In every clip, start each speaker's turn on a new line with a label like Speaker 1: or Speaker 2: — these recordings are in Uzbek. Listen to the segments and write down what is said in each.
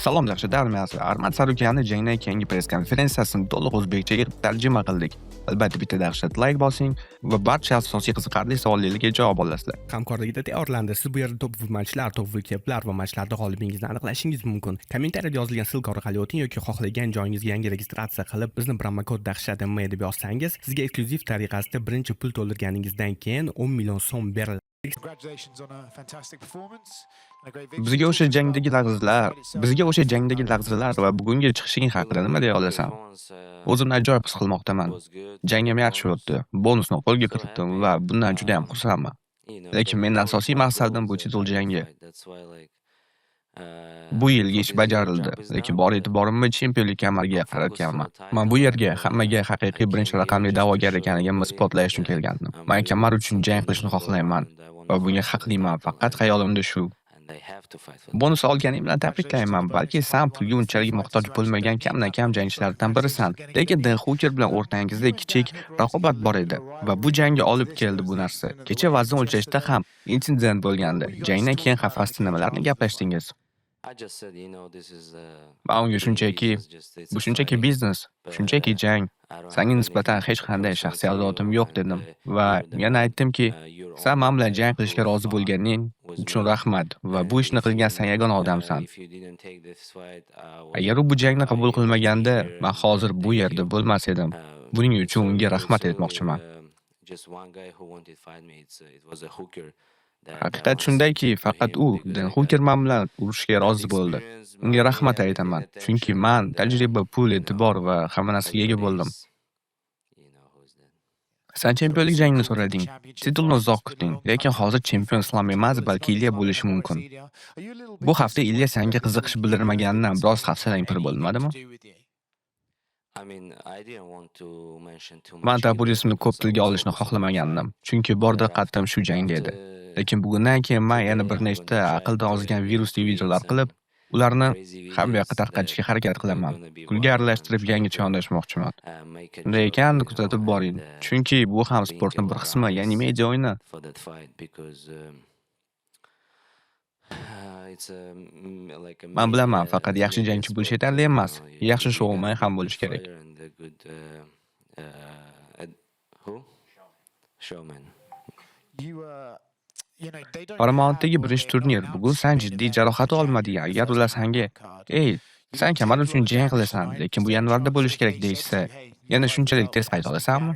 Speaker 1: Salom yaxshi darmiyasiz. Armad Sarukiani jangdan keyingi press konferensiyasini to'liq o'zbekchaga tarjima qildik. Albatta bitta dahshat like bosing va barcha asosiy qiziqarli savollarga javob olasizlar.
Speaker 2: Hamkorligida tayyorlandi. Siz bu yerda top matchlar, top klublar va matchlarda g'olibingizni aniqlashingiz mumkin. Kommentariyada yozilgan ссылка orqali o'ting yoki xohlagan joyingizga yangi registratsiya qilib, bizni promokod dahshat deb yozsangiz, sizga eksklyuziv tariqasida birinchi pul to'ldirganingizdan keyin 10 million so'm beriladi.
Speaker 1: Bizga o'sha jangdagi lahzalar va bugungi chiqishing haqida nima deya olasan? O'zimni ajoyib his qilmoqdaman. Jangim yaxshi o'tdi. Bonusni qo'lga kiritdim va bundan juda ham xursandman. Lekin mening asosiy maqsadim bu titul jangi. Bu yilgi ish bajarildi, lekin bor e'tiborimni chempionlik kamariga qaratganman. Men bu yerga hammaga haqiqiy birinchi raqamli da'vogar ekanligimni isbotlash uchun kelgandim. Men kamar uchun jang qilishni xohlayman va bunga haqliman, faqat xayolimda shu. Bonus olganing bilan tabriklayman, balki sen pulga unchalik muhtoj bo'lmagan kamdan kam jangchilardan birisan. Lekin Den Hooker bilan o'rtangizda kichik raqobat bor edi va bu jangga olib keldi bu narsa. Kecha vazn o'lchashda ham insident bo'lgandi. Jangdan keyin qafasda nimalarni gaplashdingiz? Men unga bu shunchaki biznes, shunchaki jang. Senga nisbatan hech qanday shaxsiy adovatim yo'q dedim va yana aytdimki, sen men bilan jang qilishga rozi bo'lganing uchun rahmat va bu ishni qilgan sen yagona odamsan. Agar u bu jangni qabul qilmaganda, men hozir bu yerda bo'lmas edim. Buning uchun unga rahmat aytmoqchiman. Haqiqat shundayki, faqat u Den Hooker men bilan urushga rozi bo'ldi. Unga rahmat aytaman, chunki men tajriba, pul, e'tibor va hamma narsaga ega bo'ldim. Sen chempionlik jangini so'rading. Titulni uzoq kutding, lekin hozir chempion Islom emas, balki Ilya bo'lishi mumkin. Bu hafta Ilya senga qiziqish bildirmaganidan biroz hafsalang pir bo'lmadimi? Men taburizmni ko'p tilga olishni xohlamagandim, chunki bor diqqatim shu jangda edi. Lekin bugundan keyin men yana bir nechta aqldan ozgan virusli videolar qilib, ularni hamma yoqqa tarqatishga harakat qilaman. Kulga aralashtirib yangicha yondashmoqchiman. Shunday ekan, kuzatib boring. Chunki bu ham sportning bir qismi, ya'ni media o'yini. Men bilaman, faqat yaxshi jangchi bo'lish yetarli emas. Yaxshi shoumen ham bo'lish kerak. Paramount'dagi birinchi turnir. Bugun sen jiddiy jarohat olmading. Agar ular senga, "Ey, sen kamar uchun jang qilasan, lekin bu yanvarda bo'lish kerak" deyishsa, yana shunchalik tez qayta olasanmi?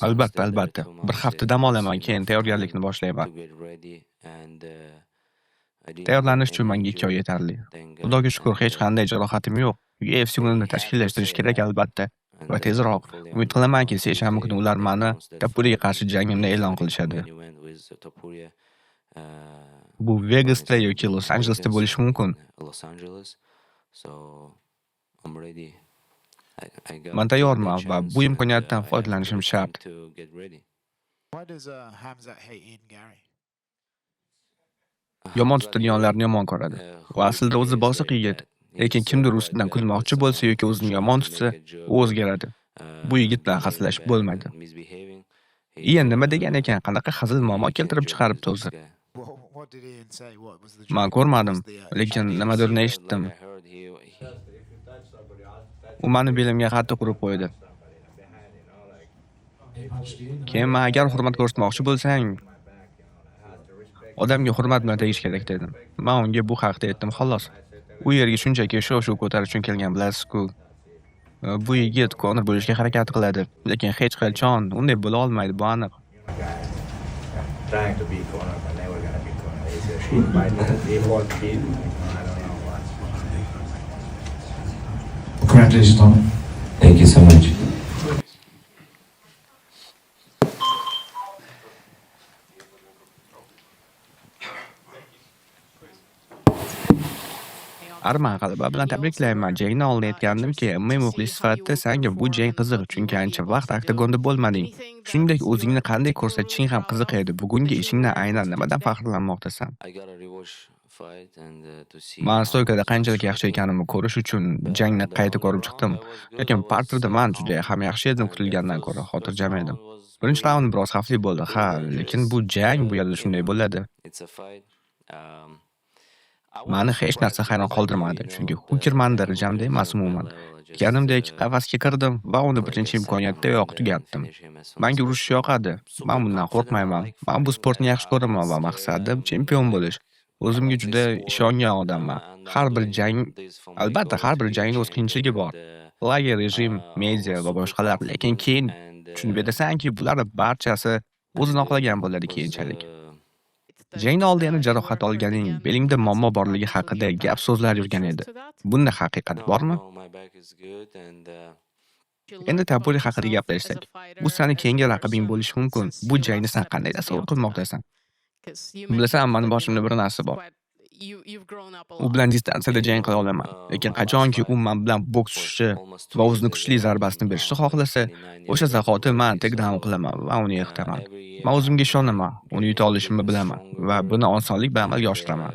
Speaker 1: Albatta. Bir hafta dam olaman, keyin tayyorgarlikni boshlayman. Tayyorlanish uchun menga 2 oy yetarli. Xudoga shukr, hech qanday jarohatim yo'q. UFC kunini tashkillashtirish kerak albatta. Va tezroq. Umid qilamanki, seshanba kuni ular meni Topuriga qarshi jangimni e'lon qilishadi. Bu Vegasda yoki Los Anjelesda bo'lishi mumkin. Men tayyorman va bu imkoniyatdan foydalanishim shart. Yomon tutilganlarni yomon ko'radi. U aslida o'zi bosiq yigit. Lekin kimdir ustidan kulmoqchi bo'lsa yoki o'zini yomon tutsa, u o'zgaradi. Bu yigit bilan haslashib bo'lmaydi. Ian nima degan ekan? Qanaqa hazil muammo keltirib chiqaribdi o'zi? Men ko'rmadim, lekin nimadirni eshitdim. U meni belimga qattiq urib qo'ydi. Keyin men agar hurmat ko'rsatmoqchi bo'lsang, odamga hurmat bilan tegish kerak dedim. Men unga bu haqda aytdim xolos. U yerga shunchaki shov ko'tarish uchun kelgan bilasiz-ku. Bu yigit Conor bo'lishga harakat qiladi, lekin hech qachon unday bo'la olmaydi, bu aniq.
Speaker 3: Congratulations, Tom.
Speaker 4: Thank you so much.
Speaker 1: Arman g'alaba bilan tabriklayman. Jangni oldin aytgandimki, men muxlis sifatida senga bu jang qiziq, chunki ancha vaqt oktagonda bo'lmading. Shuningdek, o'zingni qanday ko'rsatishing ham qiziq edi. Bugungi ishingdan aynan nimadan faxrlanmoqdasan? Men stoykada qanchalik yaxshi ekanimni ko'rish uchun jangni qayta ko'rib chiqdim. Lekin parterda men juda ham yaxshi edim, kutilgandan ko'ra xotirjam edim. Birinchi raund biroz xavfli bo'ldi, ha, lekin bu jang bu yerda shunday bo'ladi. Mani hech narsa hayron qoldirmadi, chunki Hukerman darajamda emas umuman. Kutganimdek qafasga kirdim va uni birinchi imkoniyatdayoq tugatdim. Menga urushish yoqadi. Men bundan qo'rqmayman. Men bu sportni yaxshi ko'raman va maqsadim chempion bo'lish. O'zimga juda ishongan odamman. Albatta har bir jangning o'z qiyinchiligi bor. Lager rejim, media va boshqalar, lekin keyin tushunib yetasanki, bular barchasi o'zini oqlagan bo'ladi keyinchalik. Jangni oldi yana jarohat olganing, belingda muammo borligi haqida gap so'zlar yurgan edi. Bunda haqiqat bormi? Endi Tapuri haqida gaplashsak. Bu seni keyingi raqibing bo'lishi mumkin. Bu jangni sen qanday tasavvur qilmoqdasan? Bilasan, meni boshimda bir narsa bor. U bilan distansiyada jang qila olaman. Lekin qachonki u men bilan boks tushishi va o'zini kuchli zarbasini berishni xohlasa, o'sha zahoti men takedown qilaman va uni yiqitaman. Men o'zimga ishonaman, uni yuta olishimni bilaman va buni osonlik bilan amalga oshiraman.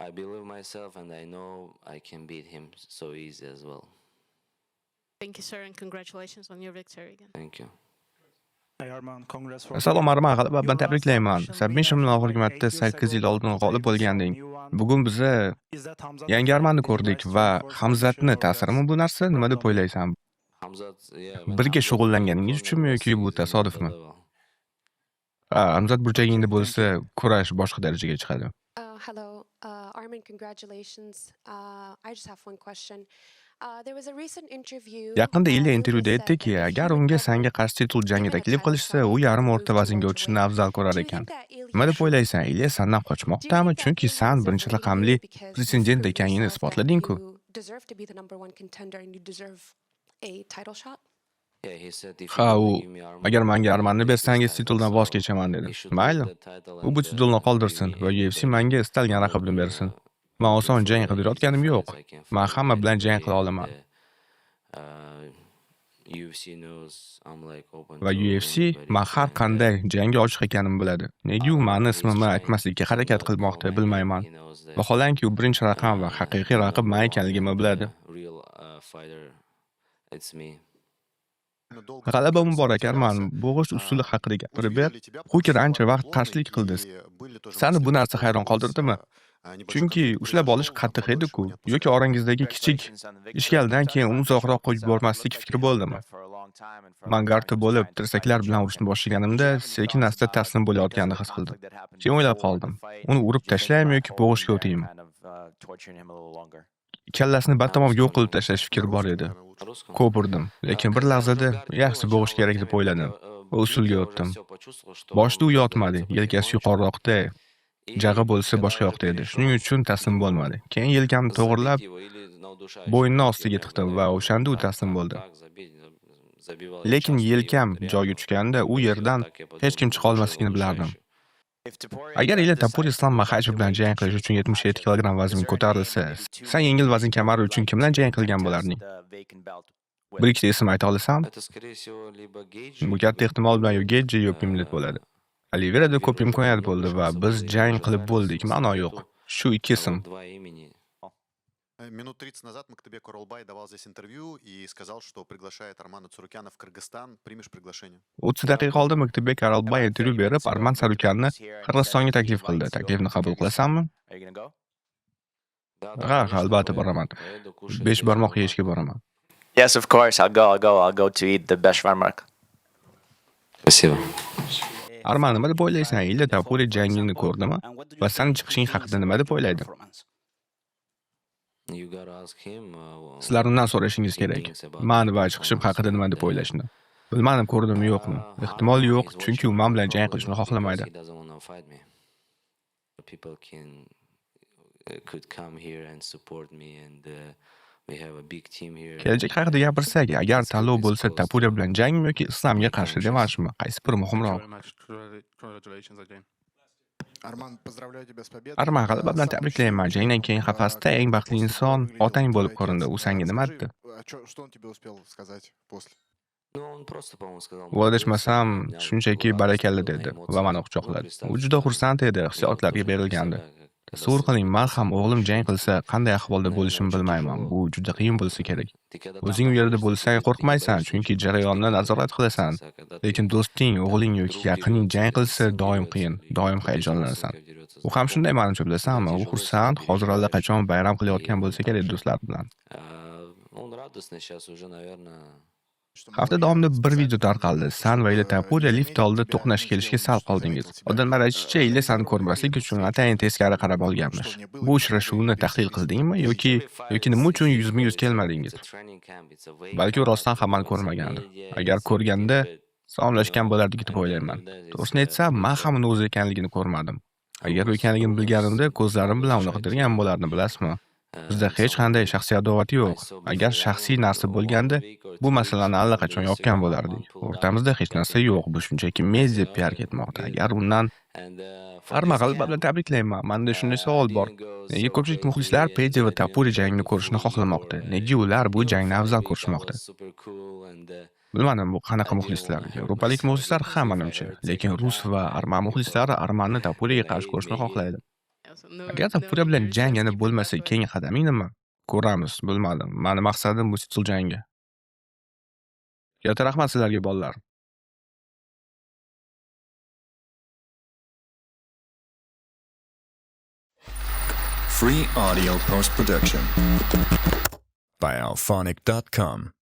Speaker 3: I believe myself and I know I can beat him so easy as well.
Speaker 4: Thank you, sir, and congratulations on your victory again.
Speaker 3: Thank you.
Speaker 1: Salom Arman, g'alaba bilan tabriklayman. Submission bilan oxirgi marta 8 yil oldin g'olib bo'lganding. Bugun biz yangi Armanni ko'rdik va Hamzatni ta'sirimi bu narsa? Nima deb o'ylaysan? Birga shug'ullanganingiz uchunmi yoki bu tasodifmi? Hamzat burchagingda bo'lsa, kurash boshqa darajaga chiqadi.
Speaker 5: Hello, Armin, congratulations. I just have one question. There was a recent interview.
Speaker 1: Yaqinda Ilya intervyuda aytdiki, agar unga senga qarshi titul jangi taklif qilishsa, u yarim o'rta vaznga o'tishni afzal ko'rar ekan. Nima deb o'ylaysan? Ilya sendan qochmoqdami? Chunki sen birinchi raqamli pretendent ekaningni isbotlading-ku. Ha, u agar menga Armanni bersangiz tituldan voz kechaman dedi. Mayli. U bu titulni qoldirsin va UFC menga istalgan raqibni bersin. Men oson jang qilayotganim yo'q. Men hamma bilan jang qila olaman. Va UFC men har qanday jangga ochiq ekanimni biladi. Nega u meni ismimni aytmaslikka harakat qilmoqda, bilmayman. Vaholanki u birinchi raqam va haqiqiy raqib men ekanligimni biladi. G'alaba muborak Arman, bo'g'ish usuli haqida gapirib ber. Huker ancha vaqt qarshilik qildi. Seni bu narsa hayron qoldirdimi? Chunki ushlab olish qattiq edi-ku, yoki orangizdagi kichik ishkaldan keyin uni uzoqroq qo'yib yubormaslik fikri bo'ldimi? Men gardda bo'lib, tirsaklar bilan urishni boshlaganimda, sekin-asta taslim bo'layotganini his qildim. Keyin o'ylab qoldim. Uni urib tashlaymi yoki bo'g'ishga o'taymi? Kallasini batamom yo'q qilib tashlash fikri bor edi. Ko'p urdim, lekin bir lahzada yaxshi bo'g'ish kerak deb o'yladim va usulga o'tdim. Boshda u yotmadi, yelkasi yuqoriroqda, jag'i bo'lsa boshqa yoqda edi. Shuning uchun taslim bo'lmadi. Keyin yelkamni to'g'rilab, bo'yinni ostiga tiqdim va o'shanda u taslim bo'ldi. Lekin yelkam joyiga tushganda u yerdan hech kim chiqa olmasligini bilardim. Agar Ilya Tapuri Islom Makhachev bilan jang qilish uchun 77 kg vaznga ko'tarilsa, sen yengil vazn kamari uchun kim bilan jang qilgan bo'larding? Bir ikkita ism ayta olasanmi? Bu katta ehtimol bilan yo Gejji yo Pimlet bo'ladi. Oliverada ko'p imkoniyat bo'ldi va biz jang qilib bo'ldik, ma'no yo'q. Shu ikki ism.
Speaker 6: Минут 30 назад Мактыбек Оралбай давал здесь интервью и сказал, что приглашает Армана Цурукяна в Кыргызстан. Примешь приглашение?
Speaker 1: 30 daqiqa oldin Maqtabek Oralbay intervyu berib, Arman Sarukyanni Qirg'izistonga taklif qildi. Taklifni qabul qilasanmi? Ha, albatta boraman. 5 barmoq yeyishga boraman.
Speaker 7: Yes, of course. I'll go to eat the best shawarma.
Speaker 3: Спасибо.
Speaker 1: Arman, nima deb o'ylaysan? Ilya Tapuri jangini ko'rdimi? Va sen chiqishing haqida nima deb o'ylaydi? Sizlar undan so'rashingiz kerak. Men va chiqishim haqida nima deb o'ylashni. Bilmadim, ko'rdimmi yo'qmi? Ehtimol yo'q, chunki u men bilan jang qilishni xohlamaydi. Kelajak haqida gapirsak, agar tanlov bo'lsa Tapuri bilan jangmi yoki Islomga qarshi revanshmi? Qaysi biri muhimroq? Arman, g'alaba bilan tabriklayman. Jangdan keyin qafasda eng baxtli inson otang bo'lib ko'rindi. U senga nima dedi? U adashmasam, shunchaki barakalla dedi va meni quchoqladi. U juda xursand edi, hissiyotlarga berilgandi. Tasavvur qiling, men ham o'g'lim jang qilsa, qanday ahvolda bo'lishimni bilmayman. Bu juda qiyin bo'lsa kerak. O'zing u yerda bo'lsang qo'rqmaysan, chunki jarayonni nazorat qilasan. Lekin do'sting, o'g'ling yoki yaqining jang qilsa, doim qiyin, doim hayajonlanasan. U ham shunday menimcha, bilasanmi? U xursand, hozir allaqachon bayram qilayotgan bo'lsa kerak do'stlar bilan.
Speaker 3: Он радостный сейчас уже, наверное.
Speaker 1: Hafta davomida bir video tarqaldi. San va Ila Tapuriya lift oldida to'qnash kelishga sal qoldingiz. Odamlar aytishicha, Ila Sanni ko'rmaslik uchun atayin teskari qarab olganmish. Bu uchrashuvni tahlil qildingmi yoki nima uchun yuzma-yuz kelmadingiz? Balki u rostdan ham meni ko'rmagandir. Agar ko'rganda salomlashgan bo'lardik deb o'ylayman. To'g'risini aytsam, men ham uni o'zi ekanligini ko'rmadim. Agar u ekanligini bilganimda ko'zlarim bilan uni qidirgan bo'lardim, bilasizmi? Bizda hech qanday shaxsiy adovat yo'q. Agar shaxsiy narsa bo'lganda, bu masalani allaqachon yopgan bo'lardik. O'rtamizda hech narsa yo'q. Bu shunchaki media PR ketmoqda. Agar undan Farma g'alaba bilan tabriklayman. Menda shunday savol bor. Nega ko'pchilik muxlislar Peydi va Tapuri jangini ko'rishni xohlamoqda? Nega ular bu jangni afzal ko'rishmoqda? Bilmadim, bu qanaqa muxlislar. Yevropalik muxlislar ham menimcha, lekin rus va arman muxlislari Armanni Tapuriga qarshi ko'rishni xohlaydi. Agar Tapuriya bilan jang yana bo'lmasa, keyingi qadaming nima? Ko'ramiz, bilmadim. Meni maqsadim bu titul jangi. Katta rahmat sizlarga bolalar.
Speaker 8: Free audio post-production by alphonic.com.